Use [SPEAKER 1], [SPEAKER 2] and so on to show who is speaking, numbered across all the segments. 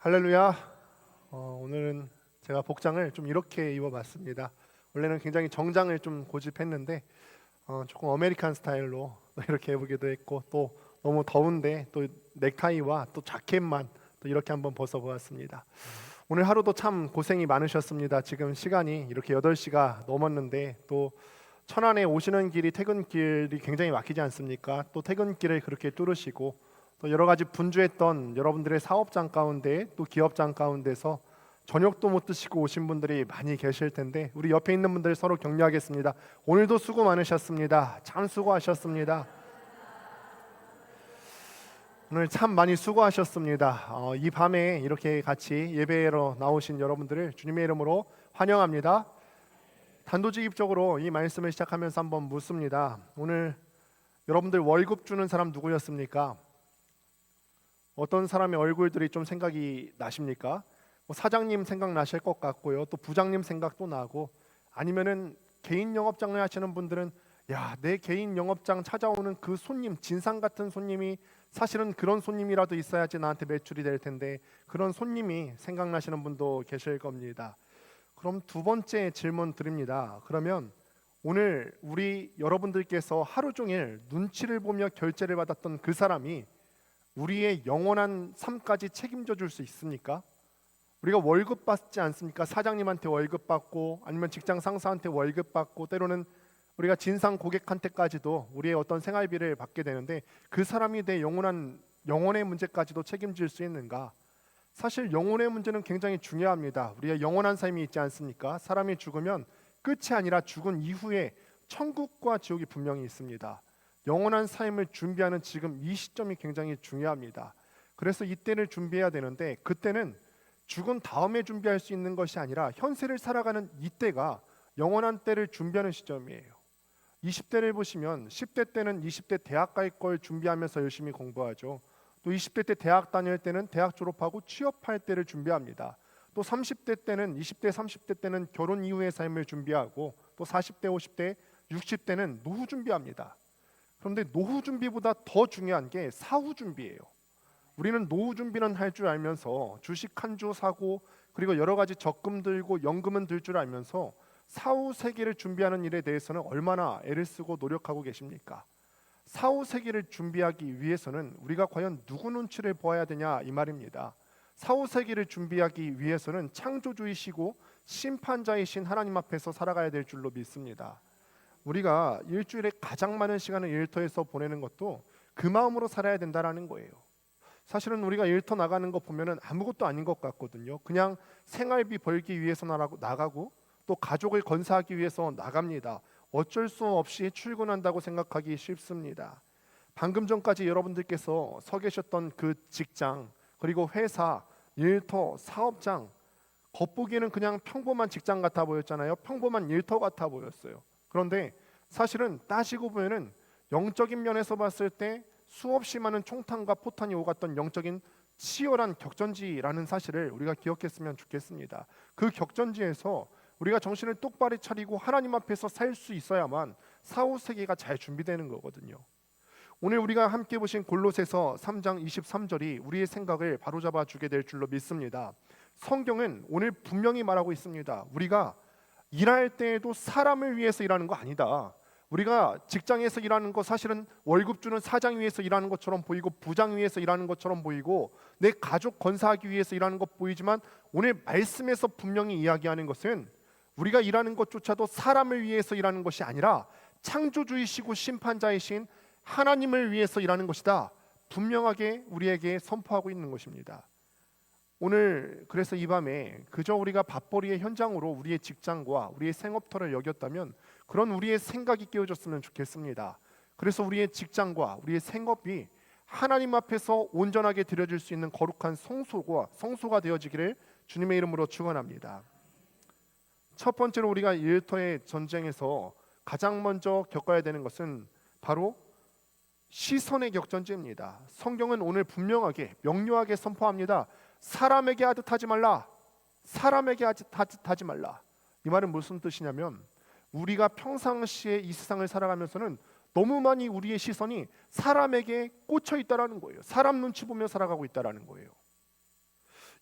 [SPEAKER 1] 할렐루야. 오늘은 제가 복장을 좀 이렇게 입어봤습니다. 원래는 굉장히 정장을 좀 고집했는데 조금 아메리칸 스타일로 이렇게 해보기도 했고, 또 너무 더운데 또 넥타이와 또 자켓만 또 이렇게 한번 벗어보았습니다. 오늘 하루도 참 고생이 많으셨습니다. 지금 시간이 이렇게 8시가 넘었는데, 또 천안에 오시는 길이 퇴근길이 굉장히 막히지 않습니까? 또 퇴근길을 그렇게 뚫으시고, 또 여러 가지 분주했던 여러분들의 사업장 가운데, 또 기업장 가운데서 저녁도 못 드시고 오신 분들이 많이 계실 텐데, 우리 옆에 있는 분들 서로 격려하겠습니다. 오늘도 수고 많으셨습니다. 참 수고하셨습니다. 오늘 참 많이 수고하셨습니다. 이 밤에 이렇게 같이 예배로 나오신 여러분들을 주님의 이름으로 환영합니다. 단도직입적으로 이 말씀을 시작하면서 한번 묻습니다. 오늘 여러분들 월급 주는 사람 누구였습니까? 어떤 사람의 얼굴들이 좀 생각이 나십니까? 사장님 생각나실 것 같고요, 또 부장님 생각도 나고, 아니면은 개인 영업장을 하시는 분들은 내 개인 영업장 찾아오는 그 손님, 진상 같은 손님이 사실은 그런 손님이라도 있어야지 나한테 매출이 될 텐데, 그런 손님이 생각나시는 분도 계실 겁니다. 그럼 두 번째 질문 드립니다. 그러면 오늘 우리 여러분들께서 하루 종일 눈치를 보며 결제를 받았던 그 사람이 우리의 영원한 삶까지 책임져 줄 수 있습니까? 우리가 월급 받지 않습니까? 사장님한테 월급 받고, 아니면 직장 상사한테 월급 받고, 때로는 우리가 진상 고객한테까지도 우리의 어떤 생활비를 받게 되는데, 그 사람이 내 영혼의 문제까지도 책임질 수 있는가? 사실 영혼의 문제는 굉장히 중요합니다. 우리의 영원한 삶이 있지 않습니까? 사람이 죽으면 끝이 아니라 죽은 이후에 천국과 지옥이 분명히 있습니다. 영원한 삶을 준비하는 지금 이 시점이 굉장히 중요합니다. 그래서 이때를 준비해야 되는데, 그때는 죽은 다음에 준비할 수 있는 것이 아니라 현세를 살아가는 이때가 영원한 때를 준비하는 시점이에요. 20대를 보시면 10대 때는 20대 대학 갈 걸 준비하면서 열심히 공부하죠. 또 20대 때 대학 다닐 때는 대학 졸업하고 취업할 때를 준비합니다. 또 30대 때는 20대 30대 때는 결혼 이후의 삶을 준비하고, 또 40대 50대 60대는 노후 준비합니다. 그런데 노후 준비보다 더 중요한 게 사후 준비예요. 우리는 노후 준비는 할 줄 알면서 주식 한 주 사고, 그리고 여러 가지 적금 들고 연금은 들 줄 알면서 사후 세계를 준비하는 일에 대해서는 얼마나 애를 쓰고 노력하고 계십니까? 사후 세계를 준비하기 위해서는 우리가 과연 누구 눈치를 보아야 되냐, 이 말입니다. 사후 세계를 준비하기 위해서는 창조주이시고 심판자이신 하나님 앞에서 살아가야 될 줄로 믿습니다. 우리가 일주일에 가장 많은 시간을 일터에서 보내는 것도 그 마음으로 살아야 된다라는 거예요. 사실은 우리가 일터 나가는 거 보면은 아무것도 아닌 것 같거든요. 그냥 생활비 벌기 위해서 나가고, 또 가족을 건사하기 위해서 나갑니다. 어쩔 수 없이 출근한다고 생각하기 쉽습니다. 방금 전까지 여러분들께서 서 계셨던 그 직장, 그리고 회사, 일터, 사업장, 겉보기에는 그냥 평범한 직장 같아 보였잖아요. 평범한 일터 같아 보였어요. 그런데 사실은 따지고 보면은 영적인 면에서 봤을 때 수없이 많은 총탄과 포탄이 오갔던 영적인 치열한 격전지라는 사실을 우리가 기억했으면 좋겠습니다. 그 격전지에서 우리가 정신을 똑바로 차리고 하나님 앞에서 살 수 있어야만 사후 세계가 잘 준비되는 거거든요. 오늘 우리가 함께 보신 골로새서 3장 23절이 우리의 생각을 바로잡아 주게 될 줄로 믿습니다. 성경은 오늘 분명히 말하고 있습니다. 우리가 일할 때에도 사람을 위해서 일하는 거 아니다. 우리가 직장에서 일하는 거 사실은 월급 주는 사장 위해서 일하는 것처럼 보이고, 부장 위해서 일하는 것처럼 보이고, 내 가족 건사하기 위해서 일하는 것 보이지만, 오늘 말씀에서 분명히 이야기하는 것은 우리가 일하는 것조차도 사람을 위해서 일하는 것이 아니라 창조주이시고 심판자이신 하나님을 위해서 일하는 것이다. 분명하게 우리에게 선포하고 있는 것입니다. 오늘 그래서 이 밤에 그저 우리가 밥벌이의 현장으로 우리의 직장과 우리의 생업터를 여겼다면, 그런 우리의 생각이 깨어졌으면 좋겠습니다. 그래서 우리의 직장과 우리의 생업이 하나님 앞에서 온전하게 드려질 수 있는 거룩한 성소가 되어지기를 주님의 이름으로 축원합니다. 첫 번째로 우리가 일터의 전쟁에서 가장 먼저 겪어야 되는 것은 바로 시선의 격전지입니다. 성경은 오늘 분명하게 명료하게 선포합니다. 사람에게 하듯 하지 말라. 사람에게 하듯 하지 말라. 이 말은 무슨 뜻이냐면, 우리가 평상시에 이 세상을 살아가면서는 너무 많이 우리의 시선이 사람에게 꽂혀 있다라는 거예요. 사람 눈치 보며 살아가고 있다라는 거예요.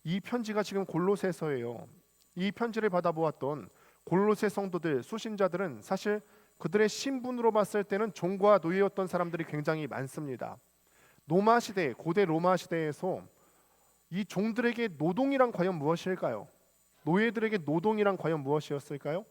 [SPEAKER 1] 이 편지가 지금 골로새서예요. 이 편지를 받아보았던 골로새 성도들, 수신자들은 사실 그들의 신분으로 봤을 때는 종과 노예였던 사람들이 굉장히 많습니다. 로마 시대, 고대 로마 시대에서 이 종들에게 노동이란 과연 무엇일까요? 노예들에게 노동이란 과연 무엇이었을까요?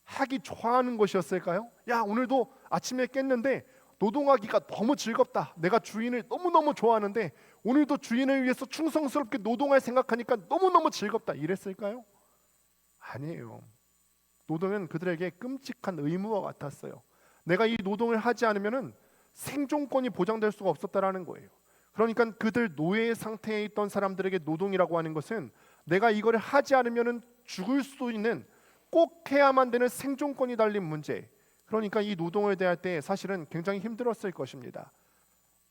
[SPEAKER 1] 하기 좋아하는 것이었을까요? 야, 오늘도 아침에 깼는데 노동하기가 너무 즐겁다. 내가 주인을 너무너무 좋아하는데 오늘도 주인을 위해서 충성스럽게 노동할 생각하니까 너무너무 즐겁다. 이랬을까요? 아니에요. 노동은 그들에게 끔찍한 의무와 같았어요. 내가 이 노동을 하지 않으면은 생존권이 보장될 수가 없었다라는 거예요. 그러니까 그들 노예 상태에 있던 사람들에게 노동이라고 하는 것은 내가 이거를 하지 않으면은 죽을 수 있는, 꼭 해야만 되는 생존권이 달린 문제. 그러니까 이 노동을 대할 때 사실은 굉장히 힘들었을 것입니다.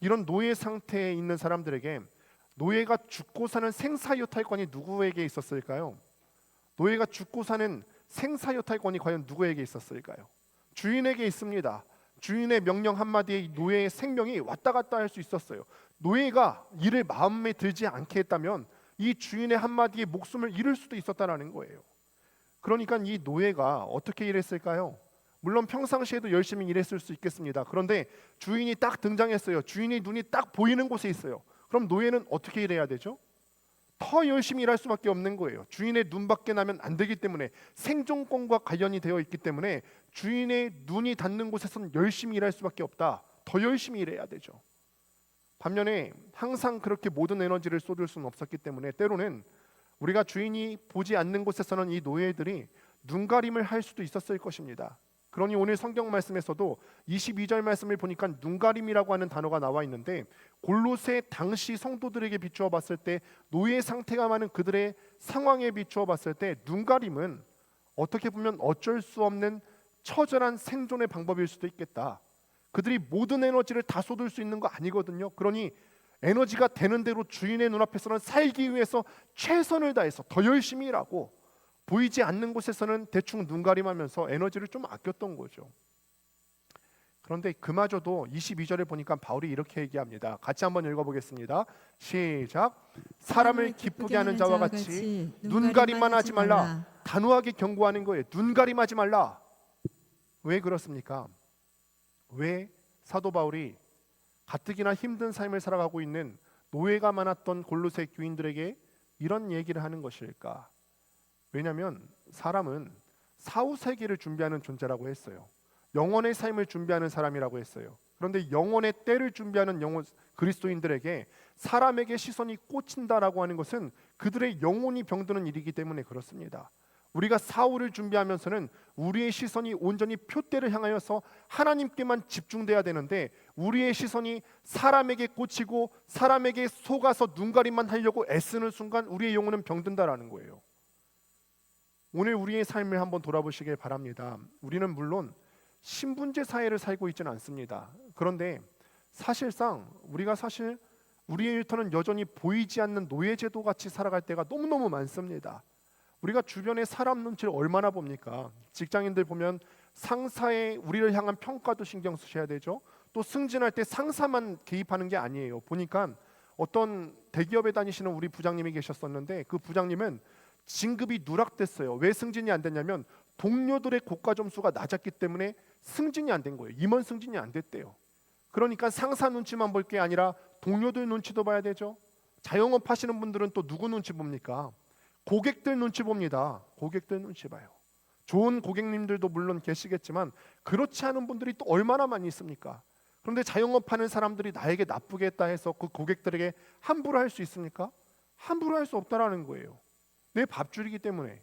[SPEAKER 1] 이런 노예 상태에 있는 사람들에게 노예가 죽고 사는 생사유탈권이 누구에게 있었을까요? 노예가 죽고 사는 생사유탈권이 과연 누구에게 있었을까요? 주인에게 있습니다. 주인의 명령 한마디에 노예의 생명이 왔다 갔다 할 수 있었어요. 노예가 이를 마음에 들지 않게 했다면 이 주인의 한마디에 목숨을 잃을 수도 있었다는 거예요. 그러니까 이 노예가 어떻게 일했을까요? 물론 평상시에도 열심히 일했을 수 있겠습니다. 그런데 주인이 딱 등장했어요. 주인의 눈이 딱 보이는 곳에 있어요. 그럼 노예는 어떻게 일해야 되죠? 더 열심히 일할 수밖에 없는 거예요. 주인의 눈밖에 나면 안 되기 때문에, 생존권과 관련이 되어 있기 때문에 주인의 눈이 닿는 곳에서는 열심히 일할 수밖에 없다. 더 열심히 일해야 되죠. 반면에 항상 그렇게 모든 에너지를 쏟을 수는 없었기 때문에 때로는 우리가 주인이 보지 않는 곳에서는 이 노예들이 눈가림을 할 수도 있었을 것입니다. 그러니 오늘 성경 말씀에서도 22절 말씀을 보니까 눈가림이라고 하는 단어가 나와 있는데, 골로새 당시 성도들에게 비추어 봤을 때, 노예 상태가 많은 그들의 상황에 비추어 봤을 때 눈가림은 어떻게 보면 어쩔 수 없는 처절한 생존의 방법일 수도 있겠다. 그들이 모든 에너지를 다 쏟을 수 있는 거 아니거든요. 그러니 에너지가 되는 대로 주인의 눈앞에서는 살기 위해서 최선을 다해서 더 열심히 일하고, 보이지 않는 곳에서는 대충 눈가림하면서 에너지를 좀 아꼈던 거죠. 그런데 그마저도 22절에 보니까 바울이 이렇게 얘기합니다. 같이 한번 읽어보겠습니다. 시작. 사람을 기쁘게 하는 자와 같이 눈가림만 하지 말라. 단호하게 경고하는 거예요. 눈가림하지 말라. 왜 그렇습니까? 왜 사도 바울이 가뜩이나 힘든 삶을 살아가고 있는 노예가 많았던 골로새 교인들에게 이런 얘기를 하는 것일까? 왜냐하면 사람은 사후세계를 준비하는 존재라고 했어요. 영원의 삶을 준비하는 사람이라고 했어요. 그런데 영원의 때를 준비하는 그리스도인들에게 사람에게 시선이 꽂힌다라고 하는 것은 그들의 영혼이 병드는 일이기 때문에 그렇습니다. 우리가 사후를 준비하면서는 우리의 시선이 온전히 표대를 향하여서 하나님께만 집중돼야 되는데, 우리의 시선이 사람에게 꽂히고 사람에게 속아서 눈가림만 하려고 애쓰는 순간 우리의 영혼은 병든다라는 거예요. 오늘 우리의 삶을 한번 돌아보시길 바랍니다. 우리는 물론 신분제 사회를 살고 있지는 않습니다. 그런데 사실상 우리가 우리의 일터는 여전히 보이지 않는 노예제도 같이 살아갈 때가 너무너무 많습니다. 우리가 주변의 사람 눈치를 얼마나 봅니까? 직장인들 보면 상사의 우리를 향한 평가도 신경 쓰셔야 되죠. 또 승진할 때 상사만 개입하는 게 아니에요. 보니까 어떤 대기업에 다니시는 우리 부장님이 계셨었는데, 그 부장님은 진급이 누락됐어요. 왜 승진이 안 됐냐면 동료들의 고과 점수가 낮았기 때문에 승진이 안 된 거예요. 임원 승진이 안 됐대요. 그러니까 상사 눈치만 볼 게 아니라 동료들 눈치도 봐야 되죠. 자영업 하시는 분들은 또 누구 눈치 봅니까? 고객들 눈치 봅니다. 고객들 눈치 봐요. 좋은 고객님들도 물론 계시겠지만 그렇지 않은 분들이 또 얼마나 많이 있습니까? 그런데 자영업하는 사람들이 나에게 나쁘게 했다 해서 그 고객들에게 함부로 할 수 있습니까? 함부로 할 수 없다라는 거예요. 내 밥줄이기 때문에.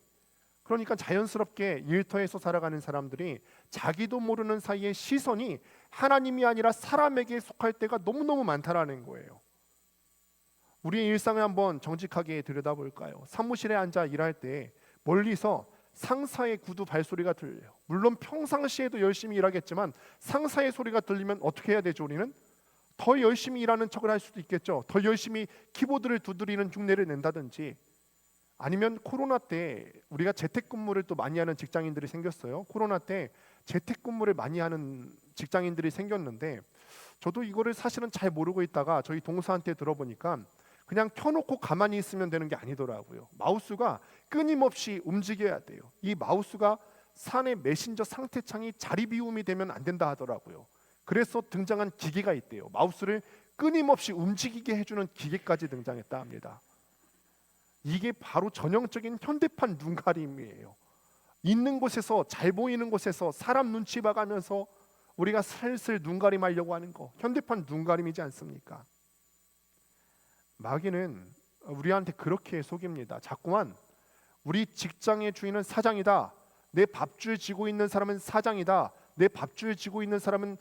[SPEAKER 1] 그러니까 자연스럽게 일터에서 살아가는 사람들이 자기도 모르는 사이에 시선이 하나님이 아니라 사람에게 속할 때가 너무너무 많다라는 거예요. 우리의 일상을 한번 정직하게 들여다볼까요? 사무실에 앉아 일할 때 멀리서 상사의 구두 발소리가 들려요. 물론 평상시에도 열심히 일하겠지만 상사의 소리가 들리면 어떻게 해야 되죠? 우리는 더 열심히 일하는 척을 할 수도 있겠죠. 더 열심히 키보드를 두드리는 흉내를 낸다든지, 아니면 코로나 때 우리가 재택근무를 또 많이 하는 직장인들이 생겼어요. 코로나 때 재택근무를 많이 하는 직장인들이 생겼는데, 저도 이거를 사실은 잘 모르고 있다가 저희 동서한테 들어보니까 그냥 켜놓고 가만히 있으면 되는 게 아니더라고요. 마우스가 끊임없이 움직여야 돼요. 이 마우스가 사내 메신저 상태창이 자리 비움이 되면 안 된다 하더라고요. 그래서 등장한 기계가 있대요. 마우스를 끊임없이 움직이게 해주는 기계까지 등장했다 합니다. 이게 바로 전형적인 현대판 눈가림이에요. 있는 곳에서, 잘 보이는 곳에서 사람 눈치 봐가면서 우리가 슬슬 눈가림하려고 하는 거, 현대판 눈가림이지 않습니까? 마귀는 우리한테 그렇게 속입니다. 자꾸만 우리 직장의 주인은 사장이다, 내 밥줄 쥐고 있는 사람은 사장이다, 내 밥줄 쥐고 있는 사람은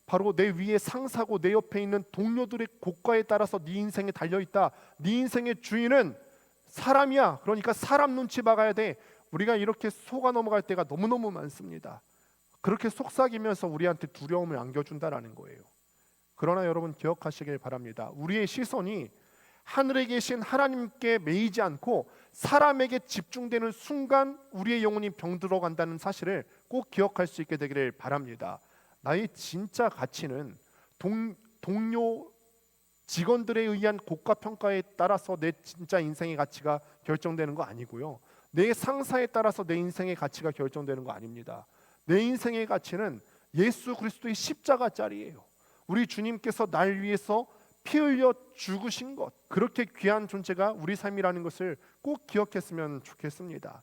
[SPEAKER 1] 바로 내 위에 상사고 내 옆에 있는 동료들의 고가에 따라서 네 인생에 달려있다, 네 인생의 주인은 사람이야, 그러니까 사람 눈치 봐가야 돼. 우리가 이렇게 속아 넘어갈 때가 너무너무 많습니다. 그렇게 속삭이면서 우리한테 두려움을 안겨준다라는 거예요. 그러나 여러분 기억하시길 바랍니다. 우리의 시선이 하늘에 계신 하나님께 매이지 않고 사람에게 집중되는 순간 우리의 영혼이 병들어 간다는 사실을 꼭 기억할 수 있게 되기를 바랍니다. 나의 진짜 가치는 동료 직원들에 의한 고가 평가에 따라서 내 진짜 인생의 가치가 결정되는 거 아니고요. 내 상사에 따라서 내 인생의 가치가 결정되는 거 아닙니다. 내 인생의 가치는 예수 그리스도의 십자가짜리예요. 우리 주님께서 날 위해서 피 흘려 죽으신 것, 그렇게 귀한 존재가 우리 삶이라는 것을 꼭 기억했으면 좋겠습니다.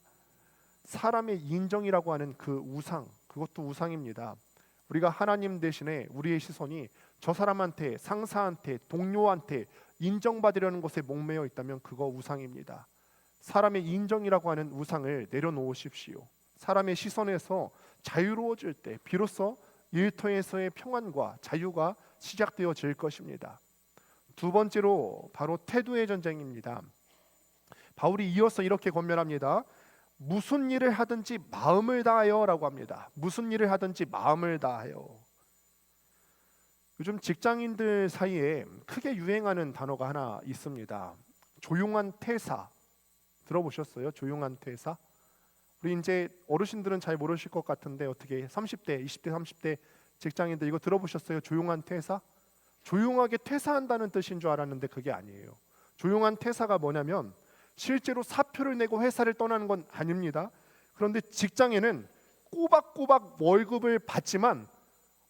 [SPEAKER 1] 사람의 인정이라고 하는 그 우상, 그것도 우상입니다. 우리가 하나님 대신에 우리의 시선이 저 사람한테, 상사한테, 동료한테 인정받으려는 것에 목매어 있다면 그거 우상입니다. 사람의 인정이라고 하는 우상을 내려놓으십시오. 사람의 시선에서 자유로워질 때 비로소 일터에서의 평안과 자유가 시작되어질 것입니다. 두 번째로 바로 태도의 전쟁입니다. 바울이 이어서 이렇게 권면합니다. 무슨 일을 하든지 마음을 다하여 라고 합니다. 무슨 일을 하든지 마음을 다하여. 요즘 직장인들 사이에 크게 유행하는 단어가 하나 있습니다. 조용한 퇴사. 들어보셨어요? 조용한 퇴사? 우리 이제 어르신들은 잘 모르실 것 같은데 어떻게 30대, 20대, 30대 직장인들 이거 들어보셨어요? 조용한 퇴사? 조용하게 퇴사한다는 뜻인 줄 알았는데 그게 아니에요. 조용한 퇴사가 뭐냐면 실제로 사표를 내고 회사를 떠나는 건 아닙니다. 그런데 직장에는 꼬박꼬박 월급을 받지만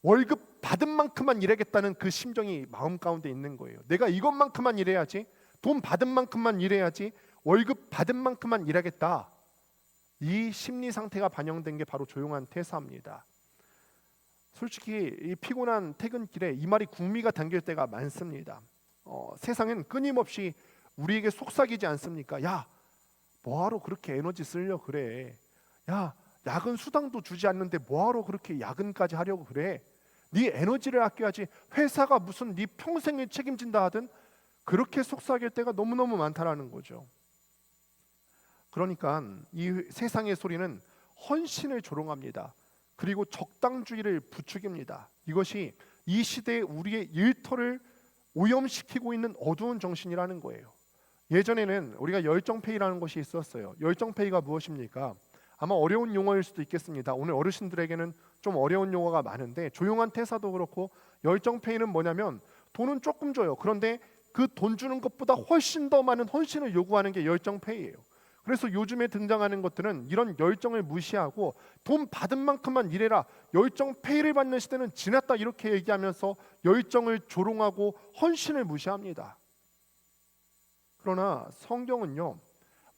[SPEAKER 1] 월급 받은 만큼만 일하겠다는 그 심정이 마음 가운데 있는 거예요. 내가 이것만큼만 일해야지, 돈 받은 만큼만 일해야지, 월급 받은 만큼만 일하겠다. 이 심리 상태가 반영된 게 바로 조용한 퇴사입니다. 솔직히 이 피곤한 퇴근길에 이 말이 국미가 당길 때가 많습니다. 세상은 끊임없이 우리에게 속삭이지 않습니까? 야, 뭐하러 그렇게 에너지 쓰려 그래? 야, 야근 수당도 주지 않는데 뭐하러 그렇게 야근까지 하려고 그래? 네 에너지를 아껴야지. 회사가 무슨 네 평생을 책임진다 하든 그렇게 속삭일 때가 너무너무 많다라는 거죠. 그러니까 이 세상의 소리는 헌신을 조롱합니다. 그리고 적당주의를 부추깁니다. 이것이 이 시대에 우리의 일터를 오염시키고 있는 어두운 정신이라는 거예요. 예전에는 우리가 열정페이라는 것이 있었어요. 열정페이가 무엇입니까? 아마 어려운 용어일 수도 있겠습니다. 오늘 어르신들에게는 좀 어려운 용어가 많은데 조용한 퇴사도 그렇고 열정페이는 뭐냐면 돈은 조금 줘요. 그런데 그 돈 주는 것보다 훨씬 더 많은 헌신을 요구하는 게 열정페이예요. 그래서 요즘에 등장하는 것들은 이런 열정을 무시하고 돈 받은 만큼만 일해라, 열정페이를 받는 시대는 지났다 이렇게 얘기하면서 열정을 조롱하고 헌신을 무시합니다. 그러나 성경은요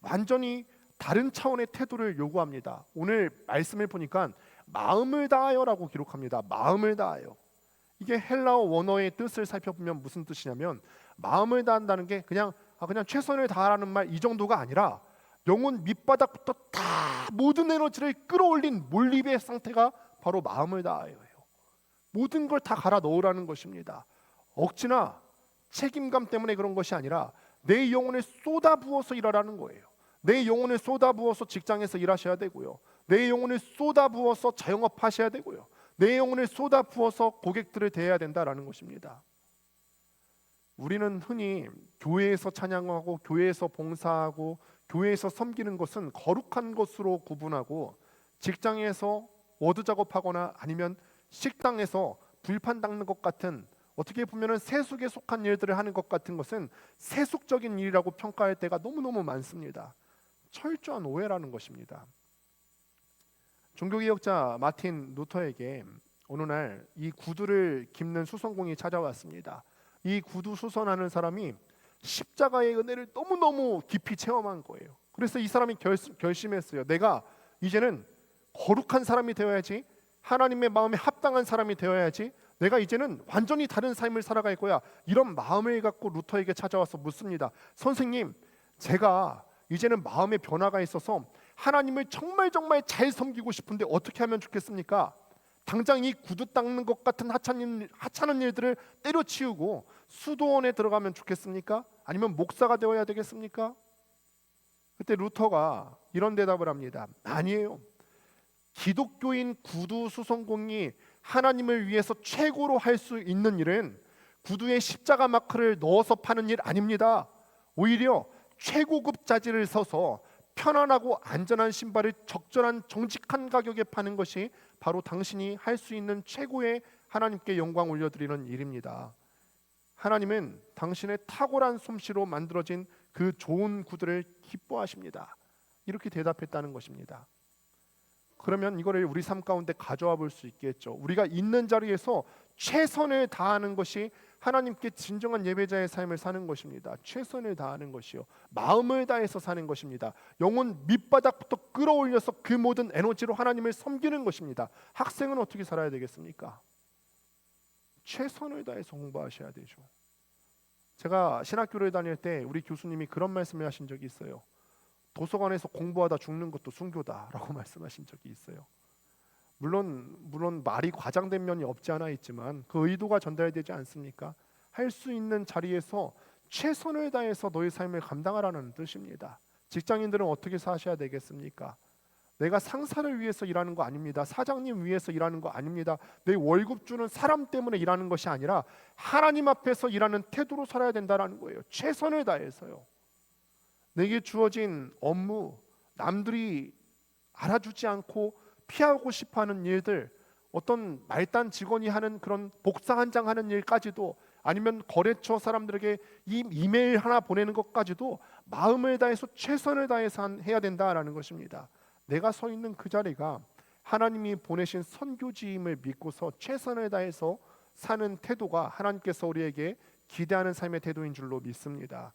[SPEAKER 1] 완전히 다른 차원의 태도를 요구합니다. 오늘 말씀을 보니까 마음을 다하여라고 기록합니다. 마음을 다하여. 이게 헬라어 원어의 뜻을 살펴보면 무슨 뜻이냐면 마음을 다한다는 게 그냥 최선을 다하라는 말 이 정도가 아니라 영혼 밑바닥부터 다 모든 에너지를 끌어올린 몰입의 상태가 바로 마음을 다하여예요. 모든 걸 다 갈아 넣으라는 것입니다. 억지나 책임감 때문에 그런 것이 아니라 내 영혼을 쏟아부어서 일하라는 거예요. 내 영혼을 쏟아부어서 직장에서 일하셔야 되고요. 내 영혼을 쏟아부어서 자영업 하셔야 되고요. 내 영혼을 쏟아부어서 고객들을 대해야 된다라는 것입니다. 우리는 흔히 교회에서 찬양하고 교회에서 봉사하고 교회에서 섬기는 것은 거룩한 것으로 구분하고 직장에서 워드 작업하거나 아니면 식당에서 불판 닦는 것 같은 어떻게 보면은 세속에 속한 일들을 하는 것 같은 것은 세속적인 일이라고 평가할 때가 너무너무 많습니다. 철저한 오해라는 것입니다. 종교개혁자 마틴 루터에게 어느 날 이 구두를 깁는 수선공이 찾아왔습니다. 이 구두 수선하는 사람이 십자가의 은혜를 너무너무 깊이 체험한 거예요. 그래서 이 사람이 결심했어요. 내가 이제는 거룩한 사람이 되어야지, 하나님의 마음에 합당한 사람이 되어야지, 내가 이제는 완전히 다른 삶을 살아갈 거야. 이런 마음을 갖고 루터에게 찾아와서 묻습니다. 선생님, 제가 이제는 마음의 변화가 있어서 하나님을 정말 정말 잘 섬기고 싶은데 어떻게 하면 좋겠습니까? 당장 이 구두 닦는 것 같은 하찮은 일들을 때려치우고 수도원에 들어가면 좋겠습니까? 아니면 목사가 되어야 되겠습니까? 그때 루터가 이런 대답을 합니다. 아니에요. 기독교인 구두 수선공이 하나님을 위해서 최고로 할 수 있는 일은 구두에 십자가 마크를 넣어서 파는 일 아닙니다. 오히려 최고급 자재를 써서 편안하고 안전한 신발을 적절한 정직한 가격에 파는 것이 바로 당신이 할 수 있는 최고의 하나님께 영광 올려드리는 일입니다. 하나님은 당신의 탁월한 솜씨로 만들어진 그 좋은 구두를 기뻐하십니다. 이렇게 대답했다는 것입니다. 그러면 이거를 우리 삶 가운데 가져와 볼 수 있겠죠. 우리가 있는 자리에서 최선을 다하는 것이 하나님께 진정한 예배자의 삶을 사는 것입니다. 최선을 다하는 것이요, 마음을 다해서 사는 것입니다. 영혼 밑바닥부터 끌어올려서 그 모든 에너지로 하나님을 섬기는 것입니다. 학생은 어떻게 살아야 되겠습니까? 최선을 다해서 공부하셔야 되죠. 제가 신학교를 다닐 때 우리 교수님이 그런 말씀을 하신 적이 있어요. 도서관에서 공부하다 죽는 것도 순교다라고 말씀하신 적이 있어요. 물론 말이 과장된 면이 없지 않아 있지만 그 의도가 전달되지 않습니까? 할 수 있는 자리에서 최선을 다해서 너의 삶을 감당하라는 뜻입니다. 직장인들은 어떻게 사셔야 되겠습니까? 내가 상사를 위해서 일하는 거 아닙니다. 사장님 위해서 일하는 거 아닙니다. 내 월급 주는 사람 때문에 일하는 것이 아니라 하나님 앞에서 일하는 태도로 살아야 된다는 거예요. 최선을 다해서요. 내게 주어진 업무, 남들이 알아주지 않고 피하고 싶어하는 일들, 어떤 말단 직원이 하는 그런 복사 한 장 하는 일까지도, 아니면 거래처 사람들에게 이 이메일 하나 보내는 것까지도 마음을 다해서 최선을 다해서 해야 된다라는 것입니다. 내가 서 있는 그 자리가 하나님이 보내신 선교지임을 믿고서 최선을 다해서 사는 태도가 하나님께서 우리에게 기대하는 삶의 태도인 줄로 믿습니다.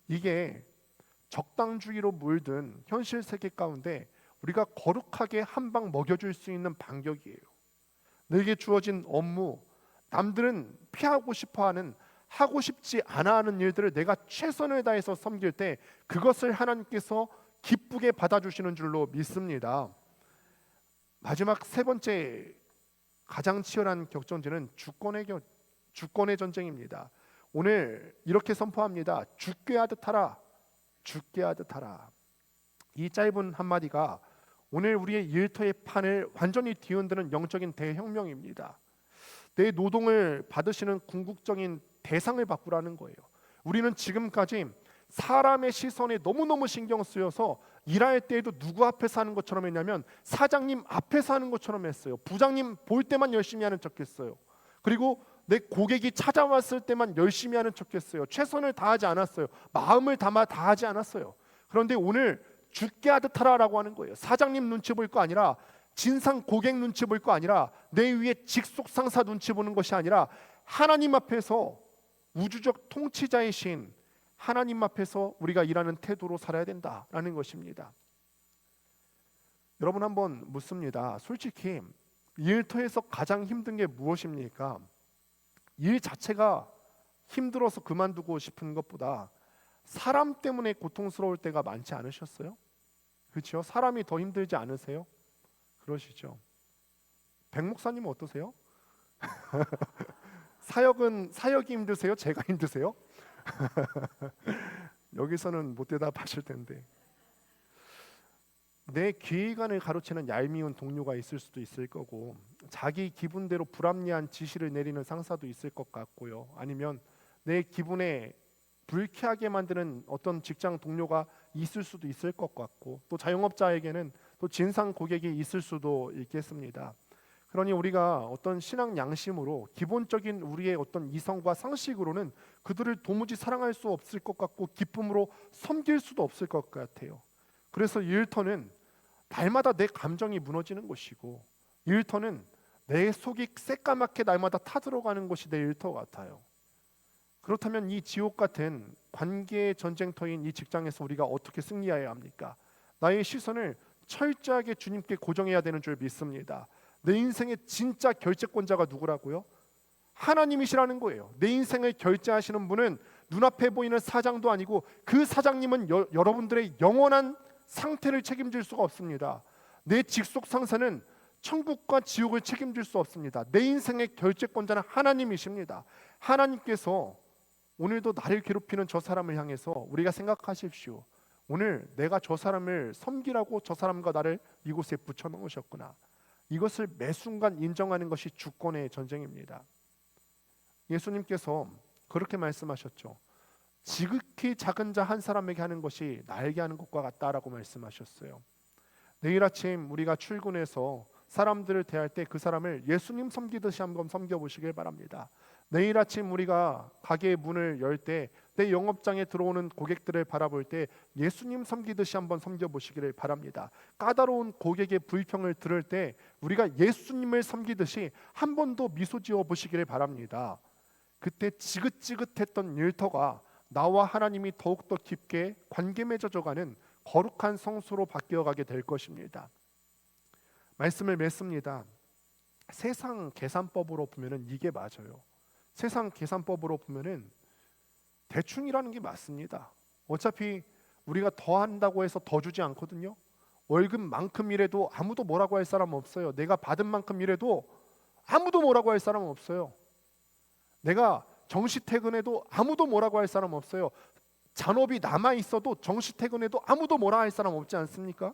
[SPEAKER 1] 이게 적당주의로 물든 현실 세계 가운데 우리가 거룩하게 한 방 먹여줄 수 있는 반격이에요. 내게 주어진 업무, 남들은 피하고 싶어하는, 하고 싶지 않아 하는 일들을 내가 최선을 다해서 섬길 때 그것을 하나님께서 기쁘게 받아주시는 줄로 믿습니다. 마지막 세 번째 가장 치열한 격전지는 주권의 전쟁입니다. 오늘 이렇게 선포합니다. 죽게 하듯 하라, 죽게 하듯 하라. 이 짧은 한마디가 오늘 우리의 일터의 판을 완전히 뒤흔드는 영적인 대혁명입니다. 내 노동을 받으시는 궁극적인 대상을 바꾸라는 거예요. 우리는 지금까지 사람의 시선에 너무너무 신경 쓰여서 일할 때에도 누구 앞에서 하는 것처럼 했냐면 사장님 앞에서 하는 것처럼 했어요. 부장님 볼 때만 열심히 하는 척했어요. 그리고 내 고객이 찾아왔을 때만 열심히 하는 척했어요. 최선을 다하지 않았어요. 마음을 담아 다하지 않았어요. 그런데 오늘 죽게 하듯 하라라고 하는 거예요. 사장님 눈치 볼 거 아니라, 진상 고객 눈치 볼 거 아니라, 내 위에 직속 상사 눈치 보는 것이 아니라 하나님 앞에서 우주적 통치자이신 하나님 앞에서 우리가 일하는 태도로 살아야 된다라는 것입니다. 여러분, 한번 묻습니다. 솔직히 일터에서 가장 힘든 게 무엇입니까? 일 자체가 힘들어서 그만두고 싶은 것보다 사람 때문에 고통스러울 때가 많지 않으셨어요? 그렇죠? 사람이 더 힘들지 않으세요? 그러시죠? 백 목사님은 어떠세요? 사역이 힘드세요? 제가 힘드세요? 여기서는 못 대답하실 텐데. 내 기획안을 가로채는 얄미운 동료가 있을 수도 있을 거고, 자기 기분대로 불합리한 지시를 내리는 상사도 있을 것 같고요. 아니면 내 기분에 불쾌하게 만드는 어떤 직장 동료가 있을 수도 있을 것 같고, 또 자영업자에게는 또 진상 고객이 있을 수도 있겠습니다. 그러니 우리가 어떤 신앙 양심으로 기본적인 우리의 어떤 이성과 상식으로는 그들을 도무지 사랑할 수 없을 것 같고 기쁨으로 섬길 수도 없을 것 같아요. 그래서 일터는 날마다 내 감정이 무너지는 곳이고, 일터는 내 속이 새까맣게 날마다 타들어가는 곳이 내 일터 같아요. 그렇다면 이 지옥 같은 관계의 전쟁터인 이 직장에서 우리가 어떻게 승리해야 합니까? 나의 시선을 철저하게 주님께 고정해야 되는 줄 믿습니다. 내 인생의 진짜 결재권자가 누구라고요? 하나님이시라는 거예요. 내 인생을 결재하시는 분은 눈앞에 보이는 사장도 아니고, 그 사장님은 여러분들의 영원한 상태를 책임질 수가 없습니다. 내 직속 상사는 천국과 지옥을 책임질 수 없습니다. 내 인생의 결재권자는 하나님이십니다. 하나님께서 오늘도 나를 괴롭히는 저 사람을 향해서 우리가 생각하십시오. 오늘 내가 저 사람을 섬기라고 저 사람과 나를 이곳에 붙여 넣으셨구나. 이것을 매 순간 인정하는 것이 주권의 전쟁입니다. 예수님께서 그렇게 말씀하셨죠. 지극히 작은 자 한 사람에게 하는 것이 나에게 하는 것과 같다라고 말씀하셨어요. 내일 아침 우리가 출근해서 사람들을 대할 때 그 사람을 예수님 섬기듯이 한번 섬겨보시길 바랍니다. 내일 아침 우리가 가게의 문을 열 때 내 영업장에 들어오는 고객들을 바라볼 때 예수님 섬기듯이 한번 섬겨보시기를 바랍니다. 까다로운 고객의 불평을 들을 때 우리가 예수님을 섬기듯이 한 번 더 미소 지어 보시기를 바랍니다. 그때 지긋지긋했던 일터가 나와 하나님이 더욱더 깊게 관계 맺어져가는 거룩한 성소로 바뀌어가게 될 것입니다. 말씀을 맺습니다. 세상 계산법으로 보면은 이게 맞아요. 세상 계산법으로 보면은 대충이라는 게 맞습니다. 어차피 우리가 더 한다고 해서 더 주지 않거든요. 월급만큼 일해도 아무도 뭐라고 할 사람 없어요. 내가 받은 만큼 일해도 아무도 뭐라고 할 사람 없어요. 내가 정시 퇴근해도 아무도 뭐라고 할 사람 없어요. 잔업이 남아 있어도 정시 퇴근해도 아무도 뭐라 할 사람 없지 않습니까?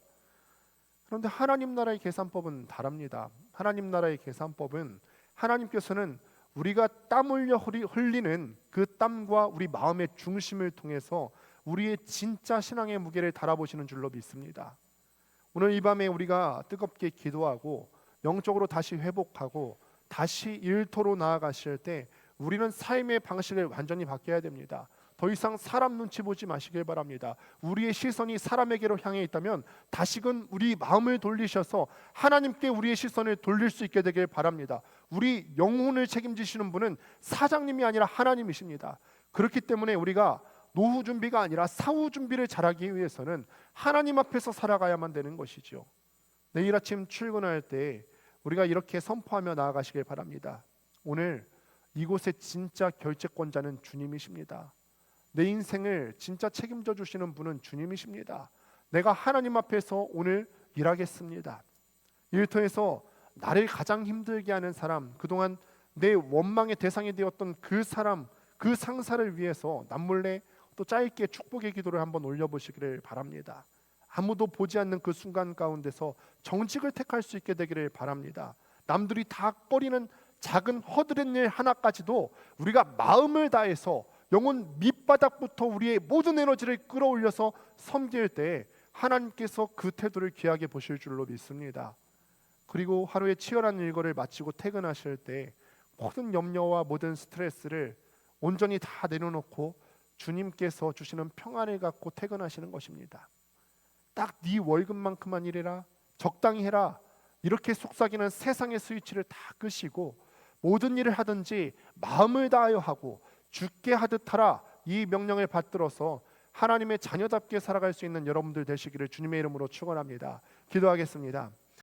[SPEAKER 1] 그런데 하나님 나라의 계산법은 다릅니다. 하나님 나라의 계산법은 하나님께서는 우리가 땀 흘려 흘리는 그 땀과 우리 마음의 중심을 통해서 우리의 진짜 신앙의 무게를 달아보시는 줄로 믿습니다. 오늘 이 밤에 우리가 뜨겁게 기도하고 영적으로 다시 회복하고 다시 일터로 나아가실 때 우리는 삶의 방식을 완전히 바뀌어야 됩니다. 더 이상 사람 눈치 보지 마시길 바랍니다. 우리의 시선이 사람에게로 향해 있다면 다시금 우리 마음을 돌리셔서 하나님께 우리의 시선을 돌릴 수 있게 되길 바랍니다. 우리 영혼을 책임지시는 분은 사장님이 아니라 하나님이십니다. 그렇기 때문에 우리가 노후 준비가 아니라 사후 준비를 잘하기 위해서는 하나님 앞에서 살아가야만 되는 것이죠. 내일 아침 출근할 때 우리가 이렇게 선포하며 나아가시길 바랍니다. 오늘 이곳의 진짜 결재권자는 주님이십니다. 내 인생을 진짜 책임져 주시는 분은 주님이십니다. 내가 하나님 앞에서 오늘 일하겠습니다. 일터에서 나를 가장 힘들게 하는 사람, 그동안 내 원망의 대상이 되었던 그 사람, 그 상사를 위해서 남몰래 또 짧게 축복의 기도를 한번 올려보시기를 바랍니다. 아무도 보지 않는 그 순간 가운데서 정직을 택할 수 있게 되기를 바랍니다. 남들이 다 꺼리는 작은 허드렛 일 하나까지도 우리가 마음을 다해서 영혼 밑바닥부터 우리의 모든 에너지를 끌어올려서 섬길 때 하나님께서 그 태도를 귀하게 보실 줄로 믿습니다. 그리고 하루의 치열한 일과를 마치고 퇴근하실 때 모든 염려와 모든 스트레스를 온전히 다 내려놓고 주님께서 주시는 평안을 갖고 퇴근하시는 것입니다. 딱 네 월급만큼만 일해라, 적당히 해라, 이렇게 속삭이는 세상의 스위치를 다 끄시고 모든 일을 하든지 마음을 다하여 하고 죽게 하듯 하라, 이 명령을 받들어서 하나님의 자녀답게 살아갈 수 있는 여러분들 되시기를 주님의 이름으로 축원합니다. 기도하겠습니다.